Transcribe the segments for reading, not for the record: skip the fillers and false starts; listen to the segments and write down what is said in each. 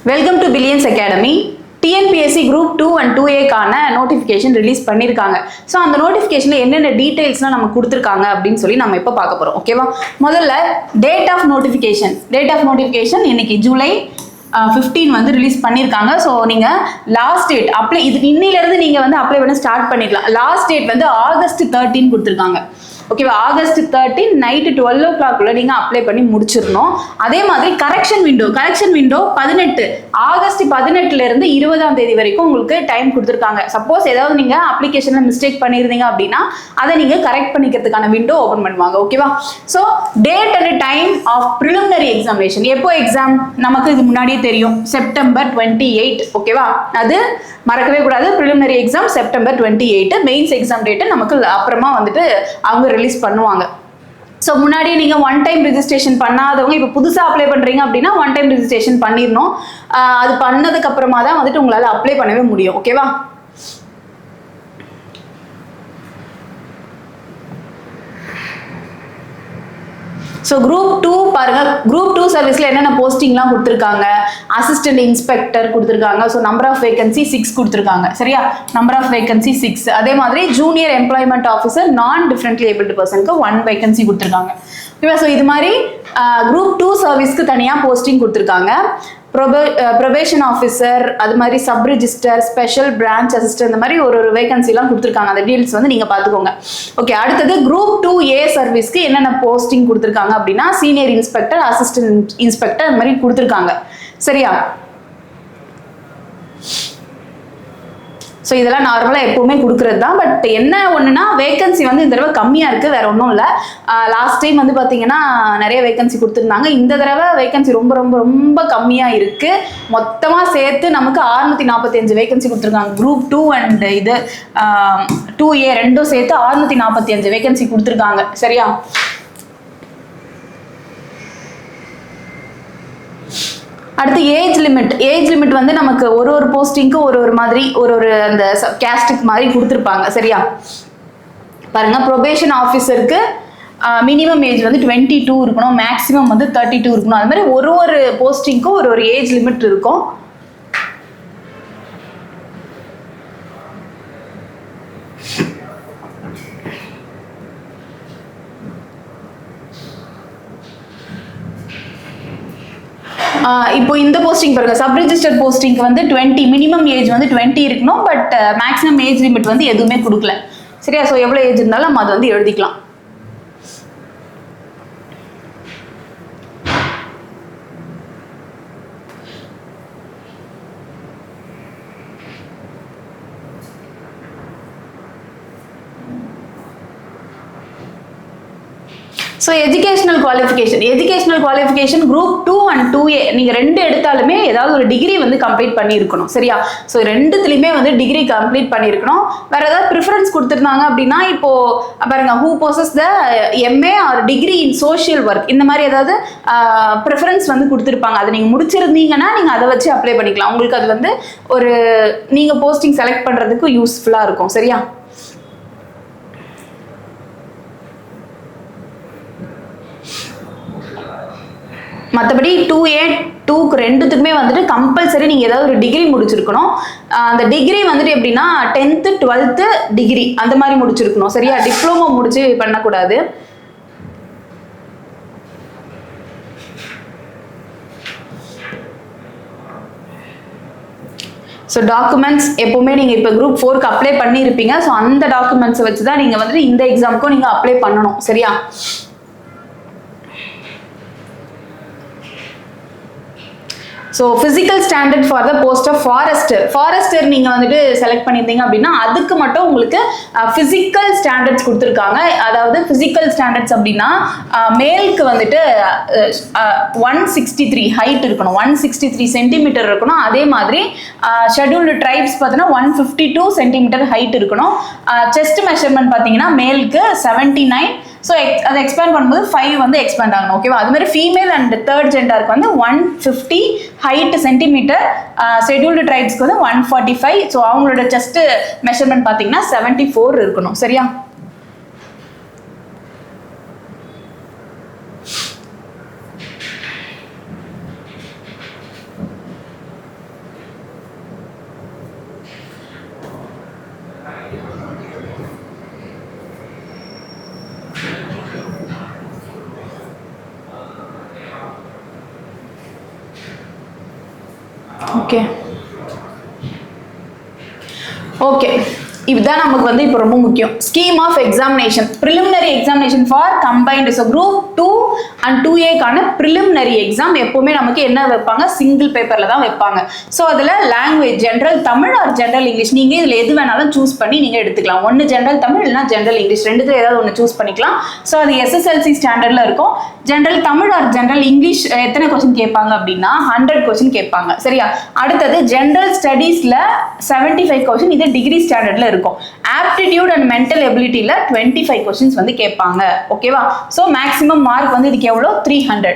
Welcome to billions academy. TNPSC group 2 and 2A notification release பண்ணியிருக்காங்க. So அந்த நோட்டிஃபிகேஷனில் என்னென்ன டீடைல்ஸ்லாம் நம்ம கொடுத்துருக்காங்க அப்படின்னு சொல்லி நம்ம இப்போ பார்க்க போகிறோம். ஓகேவா? முதல்ல டேட் ஆஃப் நோட்டிஃபிகேஷன் இன்னைக்கு ஜூலை 15 வந்து ரிலீஸ் பண்ணியிருக்காங்க. ஸோ நீங்கள் லாஸ்ட் டேட் இன்னிலேருந்து நீங்கள் வந்து அப்ளை பண்ண ஸ்டார்ட் பண்ணிடலாம். லாஸ்ட் டேட் வந்து ஆகஸ்ட் 13 கொடுத்துருக்காங்க. ஓகேவா? ஆகஸ்ட் 13 நைட்டு 12 o'clock நீங்கள் அப்ளை பண்ணி முடிச்சிடணும். அதே மாதிரி கரெக்ஷன் விண்டோ 18 ஆகஸ்ட் 18 20ஆம் தேதி வரைக்கும் உங்களுக்கு டைம் கொடுத்துருக்காங்க. சப்போஸ் ஏதாவது நீங்கள் அப்ளிகேஷனில் மிஸ்டேக் பண்ணியிருந்தீங்க அப்படின்னா அதை நீங்கள் கரெக்ட் பண்ணிக்கிறதுக்கான விண்டோ ஓப்பன் பண்ணுவாங்க. ஓகேவா? So date and time of preliminary examination. எப்போ எக்ஸாம் நமக்கு இது முன்னாடியே தெரியும், செப்டம்பர் 28. ஓகேவா? அது மறக்கவே கூடாது. Preliminary exam September 28. Mains exam date நமக்கு அப்புறமா வந்துட்டு அவங்க ரிலீஸ் பண்ணுவாங்க. ஸோ முன்னாடியே நீங்கள் ஒன் டைம் ரிஜிஸ்ட்ரேஷன் பண்ணாதவங்க இப்போ புதுசாக அப்ளை பண்ணுறீங்க அப்படின்னா ஒன் டைம் ரிஜிஸ்ட்ரேஷன் பண்ணிடணும். அது பண்ணதுக்கு அப்புறமா தான் வந்துட்டு உங்களால் அப்ளை பண்ணவே முடியும். ஓகேவா? ஸோ குரூப் 2 பாருங்க. குரூப் 2 சர்வீஸ்ல என்னென்ன போஸ்டிங்லாம் கொடுத்துருக்காங்க. அசிஸ்டன்ட் இன்ஸ்பெக்டர் கொடுத்துருக்காங்க. ஸோ நம்பர் ஆஃப் வேகன்சி 6 கொடுத்துருக்காங்க. சரியா? Number of vacancy 6. அதே மாதிரி ஜூனியர் எம்ப்ளாய்மெண்ட் ஆஃபீஸர் நான் டிஃபரெண்ட்லி ஏபிள்டு பர்சனுக்கு 1 வேகன்சி கொடுத்துருக்காங்க. ஓகேவா? ஸோ இது மாதிரி குரூப் 2 சர்வீஸ்க்கு தனியாக போஸ்டிங் கொடுத்துருக்காங்க. ப்ரொபேஷன் ஆஃபீஸர், அது மாதிரி sub register, special branch assistant, இந்த மாதிரி ஒரு வேகன்சிலாம் கொடுத்துருக்காங்க. அந்த டீல்ஸ் வந்து நீங்கள் பார்த்துக்கோங்க. ஓகே, அடுத்தது குரூப் 2A சர்வீஸ்க்கு என்னென்ன போஸ்டிங் கொடுத்துருக்காங்க அப்படின்னா சீனியர் இன்ஸ்பெக்டர், அசிஸ்டன்ட் இன்ஸ்பெக்டர், அந்த மாதிரி கொடுத்துருக்காங்க. சரியா? ஸோ இதெல்லாம் நார்மலாக எப்போவுமே கொடுக்குறது தான். பட் என்ன ஒன்றுனா வேகன்சி வந்து இந்த தடவை கம்மியாக இருக்குது, வேற ஒன்றும் இல்லை. லாஸ்ட் டைம் வந்து பார்த்தீங்கன்னா நிறைய வேகன்சி கொடுத்துருந்தாங்க. இந்த தடவை வேகன்சி ரொம்ப ரொம்ப ரொம்ப கம்மியாக இருக்குது. மொத்தமாக சேர்த்து நமக்கு 645 வேகன்சி கொடுத்துருக்காங்க. குரூப் 2 அண்ட் 2A ரெண்டும் சேர்த்து 645 வேகன்சி கொடுத்துருக்காங்க. சரியா? அடுத்து ஏஜ் லிமிட் வந்து நமக்கு ஒரு போஸ்டிங்க்கு ஒரு மாதிரி ஒரு அந்த கேஸ்டுக்கு மாதிரி கொடுத்துருப்பாங்க. சரியா? பாருங்க, ப்ரொபேஷன் ஆஃபீஸருக்கு மினிமம் ஏஜ் வந்து 22 இருக்கணும், மேக்ஸிமம் வந்து 32 இருக்கணும். அது மாதிரி ஒரு போஸ்டிங்க்கும் ஒரு ஏஜ் லிமிட் இருக்கும். இப்போ இந்த போஸ்டிங் பாருங்க, சப் ரிஜிஸ்டர் போஸ்டிங்க்கு வந்து 20 மினிமம் ஏஜ் வந்து 20 இருக்கணும். பட் மேக்ஸிமம் ஏஜ் லிமிட் வந்து எதுவுமே கொடுக்கல. சரியா? ஸோ எவ்வளோ ஏஜ் இருந்தாலும் நம்ம அதை வந்து எழுதிக்கலாம். So educational qualification group 2 and 2A நீங்கள் ரெண்டு எடுத்தாலுமே ஏதாவது ஒரு டிகிரி வந்து கம்ப்ளீட் பண்ணியிருக்கணும். சரியா? ஸோ ரெண்டுத்துலையுமே வந்து டிகிரி கம்ப்ளீட் பண்ணியிருக்கணும். வேற ஏதாவது ப்ரிஃபரன்ஸ் கொடுத்துருந்தாங்க அப்படின்னா இப்போ பாருங்க, who poses the MA R degree in social work, இந்த மாதிரி ஏதாவது ப்ரிஃபரன்ஸ் வந்து கொடுத்துருப்பாங்க. அதை நீங்கள் முடிச்சிருந்தீங்கன்னா நீங்கள் அதை வச்சு அப்ளை பண்ணிக்கலாம். உங்களுக்கு அது வந்து நீங்கள் போஸ்டிங் செலக்ட் பண்ணுறதுக்கு யூஸ்ஃபுல்லாக இருக்கும். சரியா? மற்றபடி 2A 2க்கு ரெண்டுத்துக்குமே வந்துட்டு கம்பல்சரி நீங்கள் ஏதாவது ஒரு டிகிரி முடிச்சிருக்கணும். அந்த டிகிரி வந்துட்டு எப்படின்னா 10th 12th டிகிரி அந்த மாதிரி முடிச்சிருக்கணும். சரியா? டிப்ளமோ முடிச்சு பண்ணக்கூடாது. ஸோ டாக்குமெண்ட்ஸ் எப்போவுமே நீங்கள் இப்போ குரூப் 4க்கு அப்ளை பண்ணியிருப்பீங்க. ஸோ அந்த டாக்குமெண்ட்ஸை வச்சு தான் நீங்கள் வந்துட்டு இந்த எக்ஸாமுக்கும் நீங்கள் அப்ளை பண்ணணும். சரியா? So physical standard for the post of forester நீங்கள் வந்துட்டு செலக்ட் பண்ணியிருந்தீங்க அப்படின்னா அதுக்கு மட்டும் உங்களுக்கு ஃபிசிக்கல் ஸ்டாண்டர்ட்ஸ் கொடுத்துருக்காங்க. அதாவது ஃபிசிக்கல் ஸ்டாண்டர்ட்ஸ் அப்படின்னா மேலுக்கு வந்துட்டு 163 ஹைட் இருக்கணும், 163 சென்டிமீட்டர் இருக்கணும். அதே மாதிரி ஷெட்யூல்டு ட்ரைப்ஸ் பார்த்தீங்கன்னா 152 சென்டிமீட்டர் ஹைட் இருக்கணும். செஸ்ட் மெஷர்மெண்ட் பார்த்தீங்கன்னா மேலுக்கு 79. ஸோ அதை எக்ஸ்பேண்ட் பண்ணும்போது 5 வந்து எக்ஸ்பேண்ட் ஆகணும். ஓகேவா? அது மாதிரி ஃபீமேல் அண்ட் தேர்ட் ஜெண்டருக்கு வந்து 150 ஹைட் சென்டிமீட்டர், ஷெட்யூல்டு ட்ரைப்ஸ்க்கு வந்து 145. ஸோ அவங்களோட செஸ்ட் மெஷர்மெண்ட் பார்த்தீங்கன்னா 74 இருக்கணும். சரியா? ஓகே ஓகே, இதுதான் நமக்கு வந்து இப்போ ரொம்ப முக்கியம். Scheme of examination, preliminary examination for combined. So group 2 and 2A preliminary exam எப்போவுமே நமக்கு என்ன வைப்பாங்க, சிங்கிள் பேப்பரில் தான் வைப்பாங்க. ஸோ அதில் language general Tamil or general English, நீங்கள் இதில் எது வேணாலும் சூஸ் பண்ணி நீங்கள் எடுத்துக்கலாம். ஒன்று ஜென்ரல் தமிழ் இல்லைனா ஜென்ரல் இங்கிலீஷ், ரெண்டுத்துல ஏதாவது ஒன்று சூஸ் பண்ணிக்கலாம். ஸோ அது SSLC ஸ்டாண்டர்டில் இருக்கும். General Tamil or general English எத்தனை கொஸ்டின் கேட்பாங்க அப்படின்னா 100 கொஸ்டின் கேட்பாங்க. சரியா? அடுத்தது ஜென்ரல் ஸ்டடீஸில் 75 கொஸ்டின், இது டிகிரி ஸ்டாண்டர்டில் இருக்கும். ஆப்டிடியூட் அண்ட் மென்டல் எபிலிட்டியில் 25 கொஸ்டின்ஸ் வந்து கேட்பாங்க. ஓகேவா? ஸோ மேக்ஸிமம் மார்க் வந்து இதுக்கு எவ்வளோ, 300.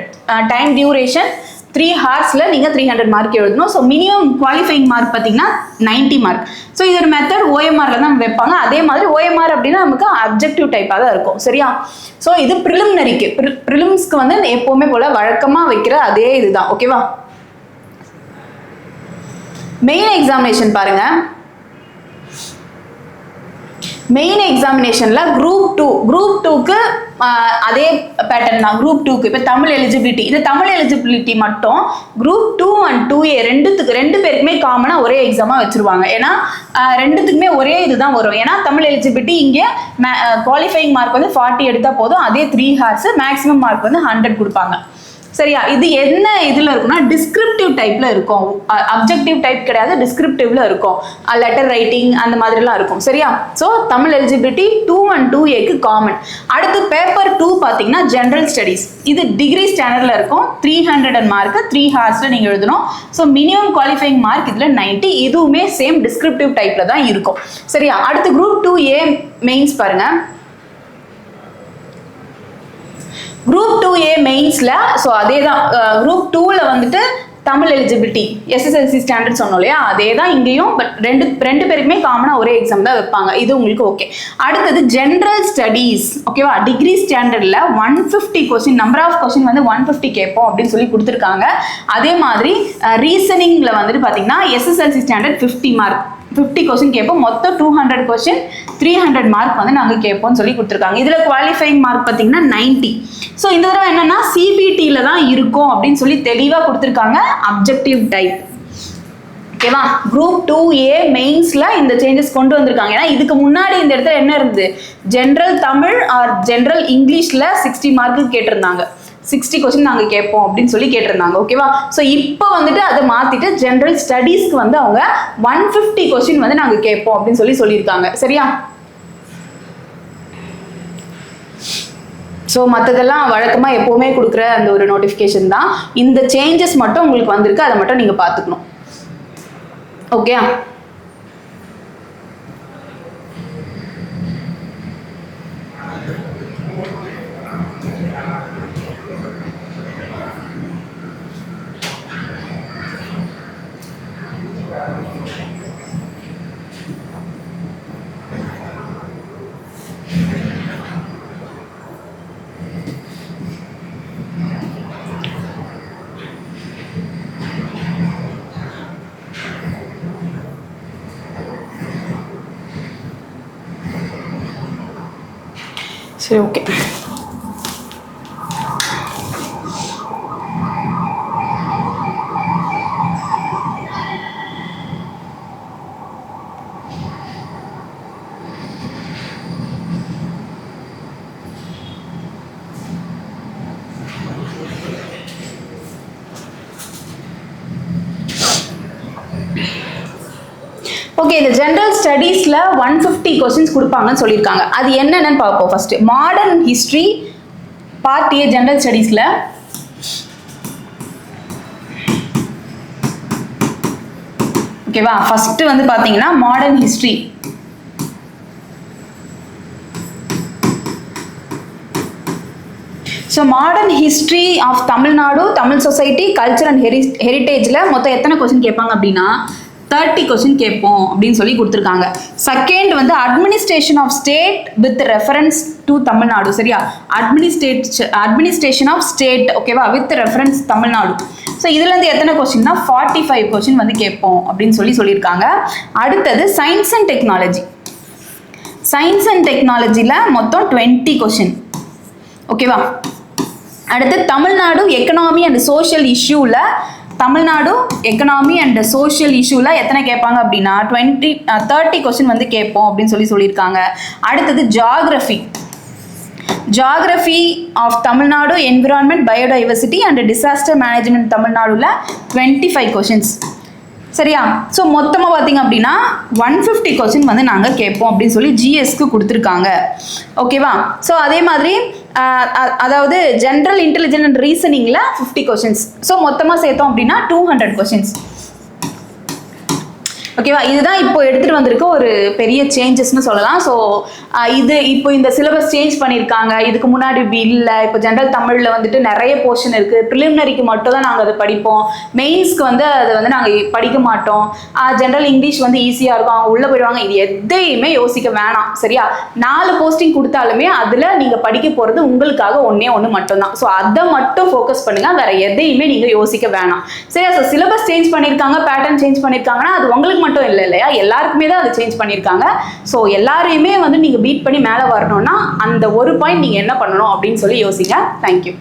டைம் டியூரேஷன் 3 ஹார்ஸில் நீங்கள் 300 மார்க் எழுதணும். ஸோ மினிமம் குவாலிஃபைங் மார்க் பார்த்தீங்கன்னா 90 மார்க். ஸோ இது ஒரு மெத்தட் OMRல தான் வைப்பாங்க. அதே மாதிரி OMR அப்படின்னா நமக்கு அப்ஜெக்டிவ் டைப்பாக தான் இருக்கும். சரியா? ஸோ இது ப்ரிலிமினரிக்கு, ப்ரிலிம்ஸ்க்கு வந்து எப்போவுமே போல வழக்கமாக வைக்கிற அதே இதுதான். ஓகேவா? மெயின் எக்ஸாமினேஷன் பாருங்க. மெயின் எக்ஸாமினேஷனில் குரூப் டூக்கு அதே பேட்டர்ன் தான். குரூப் 2க்கு இப்போ தமிழ் எலிஜிபிலிட்டி, இது தமிழ் எலிஜிபிலிட்டி மட்டும் குரூப் 2 and 2A ரெண்டு பேருக்குமே காமனாக ஒரே எக்ஸாமாக வச்சுருவாங்க. ஏன்னா ரெண்டுத்துக்குமே ஒரே இதுதான் வரும். ஏன்னா தமிழ் எலிஜிபிலிட்டி இங்கே குவாலிஃபைங் மார்க் வந்து 40 எடுத்தால் போதும். அதே 3 ஹார்ஸ், மேக்ஸிமம் மார்க் வந்து 100 கொடுப்பாங்க. சரியா? இது என்ன இதில் இருக்குன்னா டிஸ்கிரிப்டிவ் டைப்பில் இருக்கும். அப்ஜெக்டிவ் டைப் கிடையாது, டிஸ்கிரிப்டிவ்ல இருக்கும். லெட்டர் ரைட்டிங் அந்த மாதிரிலாம் இருக்கும். சரியா? ஸோ தமிழ் எலிஜிபிலிட்டி 2 and 2Aக்கு காமன். அடுத்து பேப்பர் 2 பார்த்தீங்கன்னா ஜென்ரல் ஸ்டடீஸ், இது டிகிரி ஸ்டாண்டர்டில் இருக்கும். 300 மார்க்கு 3 ஹார்ஸில் நீங்கள் எழுதணும். ஸோ மினிமம் குவாலிஃபைங் மார்க் இதில் 90. இதுவுமே சேம் டிஸ்கிரிப்டிவ் டைப்பில் தான் இருக்கும். சரியா? அடுத்து குரூப் 2A மெயின்ஸ் பாருங்க. குரூப் 2A மெயின்ஸில் ஸோ அதே தான். குரூப் 2ல வந்துட்டு தமிழ் எலிஜிபிலிட்டி SSLC ஸ்டாண்டர்ட் சொன்னோம் இல்லையா, அதே தான் இங்கேயும். பட் ரெண்டு பேருக்குமே காமனாக ஒரே எக்ஸாம் தான் வைப்பாங்க. இது உங்களுக்கு ஓகே. அடுத்தது ஜென்ரல் ஸ்டடீஸ். ஓகேவா? டிகிரி ஸ்டாண்டர்டில் 150 கொஸ்டின், நம்பர் ஆஃப் கொஸ்டின் வந்து 150 கேட்போம் அப்படின்னு சொல்லி கொடுத்துருக்காங்க. அதே மாதிரி ரீசனிங்கில் வந்துட்டு பார்த்தீங்கன்னா SSLC ஸ்டாண்டர்ட் 50 மார்க், 50 கொஸ்டின் கேட்போம். மொத்தம் 200 கொஸ்டின், 300 மார்க் வந்து நாங்கள் கேட்போம்னு சொல்லி கொடுத்துருக்காங்க. இதில் குவாலிஃபைங் மார்க் பார்த்தீங்கன்னா 90. ஸோ இந்த தடவை என்னன்னா CBTல தான் இருக்கும் அப்படின்னு சொல்லி தெளிவாக கொடுத்துருக்காங்க. Objective type. ஓகேவா? குரூப் 2A மெயின்ஸ்ல இந்த சேஞ்சஸ் கொண்டு வந்திருக்காங்க. ஏன்னா இதுக்கு முன்னாடி இந்த இடத்துல என்ன இருந்தது, ஜென்ரல் தமிழ் ஆர் ஜென்ரல் இங்கிலீஷ்ல 60 மார்க்கு கேட்டிருந்தாங்க. 60 கொஸ்டின் நாங்கள் கேட்போம் அப்படின்னு சொல்லி கேட்டிருந்தாங்க. ஓகேவா? ஸோ இப்போ வந்துட்டு அதை மாற்றிட்டு ஜென்ரல் ஸ்டடீஸ்க்கு வந்து அவங்க 150 கொஸ்டின் வந்து நாங்கள் கேட்போம் அப்படின்னு சொல்லியிருக்காங்க. சரியா? ஸோ மற்றதெல்லாம் வழக்கமாக எப்போவுமே கொடுக்குற அந்த ஒரு நோட்டிஃபிகேஷன் தான். இந்த சேஞ்சஸ் மட்டும் உங்களுக்கு வந்திருக்கு, அதை மட்டும் நீங்கள் பார்த்துக்கணும். ஓகே? சரி, ஓகே. ஓகே, இந்த ஜென்ரல் ஸ்டடீஸில் 150 கொஸ்டின்ஸ் கொடுப்பாங்கன்னு சொல்லியிருக்காங்க. அது என்னென்னு பார்ப்போம். First modern history part A general ஸ்டடீஸில் ஓகேவா, ஃபர்ஸ்ட் வந்து பார்த்தீங்கன்னா modern history. So modern history of Tamil Nadu, Tamil society, culture and ஹெரிட்டேஜில் மொத்தம் எத்தனை கொஸ்டின் கேட்பாங்க அப்படின்னா 30 கொஸ்டின் கேட்போம் அப்படின்னு சொல்லி கொடுத்துருக்காங்க. செகண்ட் வந்து administration of state with reference to Tamil Nadu. சரியா? Administration of state. ஓகேவா? With reference Tamil Nadu. ஸோ இதுலேருந்து எத்தனை கொஸ்டின்னா 45 கொஸ்டின் வந்து கேட்போம் அப்படின்னு சொல்லியிருக்காங்க. அடுத்தது சயின்ஸ் அண்ட் டெக்னாலஜி. சயின்ஸ் அண்ட் டெக்னாலஜியில் மொத்தம் 20 கொஸ்டின். ஓகேவா? அடுத்து தமிழ்நாடு எக்கனாமி அண்ட் சோஷியல் இஷ்யூவில் தமிழ்நாடு எக்கனாமி அண்ட் சோஷியல் இஷ்யூவில் எத்தனை கேட்பாங்க அப்படின்னா 30 கொஸ்டின் வந்து கேட்போம் அப்படின்னு சொல்லியிருக்காங்க. அடுத்தது geography of Tamil Nadu environment biodiversity and disaster management தமிழ்நாடுல 25 கொஸ்டின்ஸ். சரியா? ஸோ மொத்தமாக பார்த்தீங்க அப்படின்னா 150 கொஸ்டின் வந்து நாங்கள் கேட்போம் அப்படின்னு சொல்லி ஜிஎஸ்க்கு கொடுத்துருக்காங்க. ஓகேவா? ஸோ அதே மாதிரி அதாவது ஜென்ரல் இன்டெலிஜென்ட் அண்ட் ரீசனிங்கில் 50 கொஸ்டின்ஸ். ஸோ மொத்தமாக சேர்த்தோம் அப்படின்னா 200 கொஸ்டின்ஸ். ஓகேவா? இதுதான் இப்போ எடுத்துகிட்டு வந்திருக்க ஒரு பெரிய சேஞ்சஸ்ன்னு சொல்லலாம். ஸோ இது இப்போ இந்த சிலபஸ் சேஞ்ச் பண்ணியிருக்காங்க. இதுக்கு முன்னாடி இப்படி இல்லை. இப்போ ஜென்ரல் தமிழில் வந்துட்டு நிறைய போர்ஷன் இருக்குது. ப்ரிலிமினரிக்கு மட்டும் தான் நாங்கள் அதை படிப்போம். மெயின்ஸ்க்கு வந்து அதை வந்து நாங்கள் படிக்க மாட்டோம். ஜென்ரல் இங்கிலீஷ் வந்து ஈஸியாக இருக்கும், அவங்க உள்ளே போயிடுவாங்க. இது எதையுமே யோசிக்க வேணாம். சரியா? 4 போஸ்டிங் கொடுத்தாலுமே அதில் நீங்கள் படிக்க போகிறது உங்களுக்காக ஒன்று மட்டும்தான். ஸோ அதை மட்டும் ஃபோக்கஸ் பண்ணுங்கள். வேறு எதையுமே நீங்கள் யோசிக்க வேணாம். சரியா? ஸோ சிலபஸ் சேஞ்ச் பண்ணியிருக்காங்க, பேட்டர்ன் சேஞ்ச் பண்ணியிருக்காங்கன்னா அது உங்களுக்கு மட்டும் இல்லை இல்லையா, எல்லாருக்குமே தான் அதை சேஞ்ச் பண்ணியிருக்காங்க. ஸோ எல்லாரையுமே வந்து நீங்கள் பீட் பண்ணி மேலே வரணும்னா அந்த ஒரு பாயிண்ட் நீங்கள் என்ன பண்ணணும் அப்படின்னு சொல்லி யோசிங்க. தேங்க்யூ.